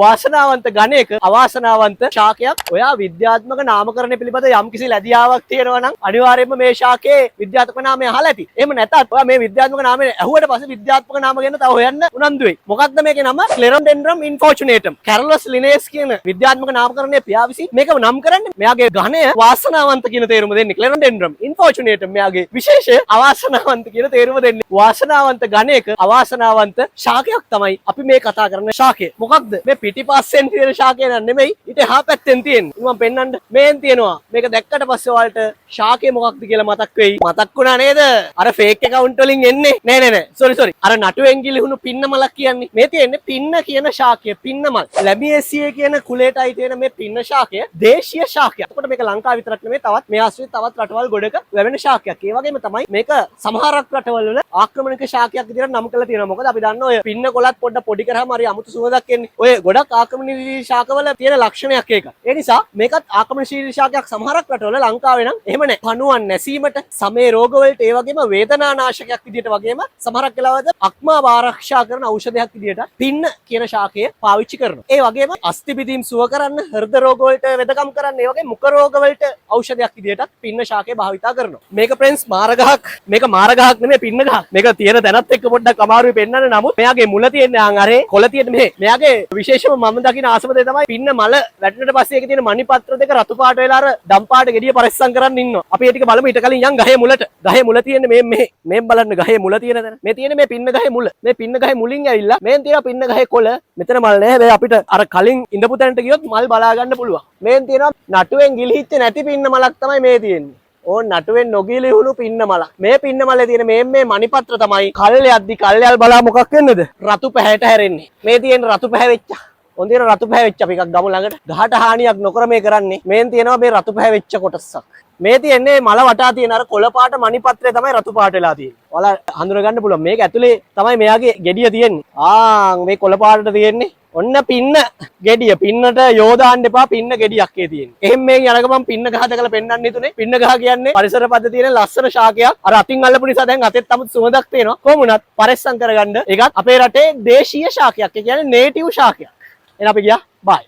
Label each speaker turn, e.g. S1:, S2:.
S1: වාසනාවන්ත ගණයක අවාසනාවන්ත ශාකයක්. ඔයා විද්‍යාත්මක නාමකරණය පිළිබඳ යම්කිසි ලැබියාවක් තියෙනවා නම් අනිවාර්යයෙන්ම මේ ශාකයේ විද්‍යාත්මක නාමය අහලා ඇති. එහෙම නැත්නම් ඔයා මේ විද්‍යාත්මක නාමය ඇහුවට පස්සේ විද්‍යාත්මක නාම ගැන තව හොයන්න උනන්දු වෙයි. මොකක්ද මේකේ නම? Clerodendron infortunatum. Carolus Linnaeus කියන විද්‍යාත්මක නාමකරණයේ පියා විසින් මේක නම් කරන්නේ. මෙයාගේ ගණය වාසනාවන්ත කියන තේරුම දෙන්නේ. Clerodendron infortunatum මෙයාගේ විශේෂය අවාසනාවන්ත කියන තේරුම දෙන්නේ. වාසනාවන්ත ගණයක අවාසනාවන්ත ශාකයක් තමයි අපි මේ කතා කරන ශාකය. මොකක්ද? මේ පිටිපස්සෙන් තියෙන ශාකය නෙමෙයි. ඊට එහා පැත්තෙන් තියෙන්නේ. මම පෙන්නන්න. මේන් තියෙනවා. මේක දැක්කට පස්සේ ඔයාලට ශාකය මොකක්ද කියලා මතක් වෙයි. මතක් වුණා නේද? අර ෆේක් account වලින් එන්නේ. නෑ. sorry. අර නටුවෙන් ගිලිහුණු පින්න මලක් කියන්නේ. මේ තියෙන්නේ පින්න කියන ශාකය. පින්න මල්. ලැබියේසියේ කියන කුලයටයි තියෙන මේ පින්න ශාකය දේශීය ශාකයක්. එතකොට මේක ලංකාව විතරක් නෙමෙයි තවත් මේ ආශ්‍රිත තවත් රටවල් ගොඩක ලැබෙන ශාකයක්. ඒ වගේම තමයි මේක සමහරක් රටවල් වල ආක්‍රමණික ශාකයක් විදිහට නම් කරලා තියෙනවා. මොකද අපි දන්නවා ඔය පින්න කොලත් පොඩි කරාම හරි අමුතු සුවඳක් එන්නේ. ඔය ගොඩක් ආක්‍රමණීය ශාකවල තියෙන ලක්ෂණයක් ඒක. ඒ නිසා මේකත් ආක්‍රමණශීලී ශාකයක් සමහරක් රටවල ලංකාවේ නම් එහෙම නැහැ. පණුවන් නැසීමට, සමේ රෝගවලට ඒ වගේම වේදනානාශකයක් විදිහට වගේම සමහරක් වෙලාවට අක්මාව ආරක්ෂා කරන ඖෂධයක් විදිහට පින්න කියන ශාකය පාවිච්චි කරනවා. ඒ වගේම අස්ථි පිදීම් සුව කරන්න, හෘද රෝග වලට වෙදකම් කරන්න, ඒ වගේ මුඛ රෝග වලට ඖෂධයක් විදිහට පින්න ශාකය භාවිතා කරනවා. මේක ප්‍රෙන්ස් මාරගහක්. මේක මාරගහක් නෙමෙයි පින්න ගහක්. මේක තියෙන තැනත් එක්ක පොඩ්ඩක් අමාරුයි පෙන්වන්න. නමුත් මෙයාගේ මුල තියෙන්නේ අරේ කොළ තියෙන්නේ මෙහෙ. මෙයාගේ විශේෂම මම දකින ආසම දේ තමයි පින්න මල වැටෙනට පස්සේ ඒකේ තියෙන මණිපත්‍ර දෙක රතු පාට වෙලා අර දම් පාට ගෙඩිය පරිස්සම් කරන්න ඉන්නවා. අපි ඒ ටික බලමු ඊට කලින් යන් ගහේ මුලට. ගහේ මුල තියෙන්නේ මේ මෙහෙ. මේ බලන්න ගහේ මුල තියෙන තැන. මේ තියෙන්නේ මේ පින්න ගහේ මුල. මේ පින්න ගහේ මුලින් ඇවිල්ලා මේන් තියෙන පින්න ගහේ කොළ. මෙතන මල් නෑ. හැබැයි අපිට අර කලින් ඉඳපු තැනට ගියොත් මල් බලා ගන්න පුළුවන්. මේන් තියෙනවා නටුවෙන් ගිලිහිච්ච නැති පින්න මලක් තමයි මේ තියෙන්නේ. ඕන් නටුවෙන් නොගිලිහුණු පින්න මලක්. මේ පින්න මලේ තියෙන මේ මණිපත්‍ර තමයි කල්යද්දි කල්යල් බලා මොකක් වෙන්නද? රතු පැහැයට හැරෙන්නේ. මේ තියෙන රතු පැහැවෙච්ච. හොඳින් රතු පැහැවෙච්ච අපි එකක් ගමු ළඟට. ගහට හානියක් නොකර මේ කරන්නේ. මේන් තියෙනවා මේ රතු පැහැවෙච්ච කොටසක්. මේ තියෙන්නේ මල වටා තියෙන අර කොළ පාට මණිපත්‍රය තමයි රතු පාට වෙලා තියෙන්නේ. ඔයාලා හඳුන ගන්න පුළුවන්. මේක ඇතුලේ තමයි මෙයාගේ ගෙඩිය තියෙන්නේ. මේ කොළ පාටට තියෙන්නේ. ඔන්න පින්න ගෙඩිය. පින්නට යෝදාන්න එපා. පින්න ගෙඩියක් ඒ තියෙන්නේ. එහෙන් මේ යනක මම පින්න ගහ දැකලා පෙන්වන්න හිතුනේ. පින්න ගහ කියන්නේ පරිසර පද්ධතියේ ලස්සන ශාකයක්. අර අතින් අල්ලපු නිසා දැන් අතෙත් 아무ත් සුවඳක් තියෙනවා. කොහොම වුණත් පරිස්සම් කරගන්න. ඒකත් අපේ රටේ දේශීය ශාකයක්. ඒ කියන්නේ නේටිව් ශාකයක්. එහෙනම් අපි ගියා. බයි.